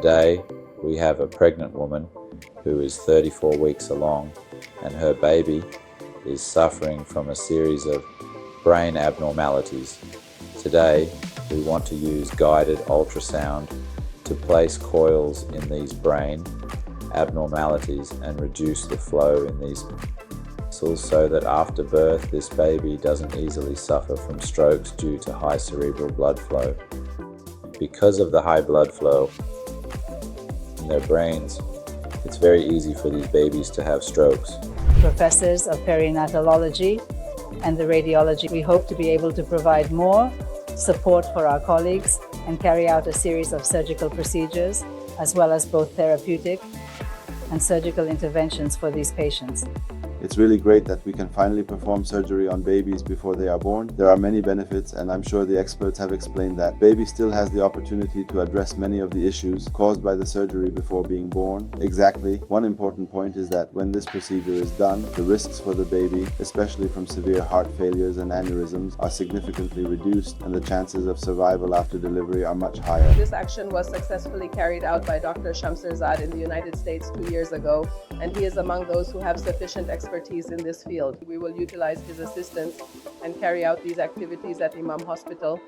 Today, we have a pregnant woman who is 34 weeks along, and her baby is suffering from a series of brain abnormalities. Today, we want to use guided ultrasound to place coils in these brain abnormalities and reduce the flow in these muscles so that after birth this baby doesn't easily suffer from strokes due to high cerebral blood flow. Because of the high blood flow in their brains, it's very easy for these babies to have strokes. Professors of perinatology and the radiology, we hope to be able to provide more support for our colleagues and carry out a series of surgical procedures, as well as both therapeutic and surgical interventions for these patients. It's really great that we can finally perform surgery on babies before they are born. There are many benefits, and I'm sure the experts have explained that. Baby still has the opportunity to address many of the issues caused by the surgery before being born. Exactly. One important point is that when this procedure is done, the risks for the baby, especially from severe heart failures and aneurysms, are significantly reduced, and the chances of survival after delivery are much higher. This action was successfully carried out by Dr. Shamshirsaz in the United States 2 years ago, and he is among those who have sufficient expertise in this field. We will utilize his assistance and carry out these activities at Imam Hospital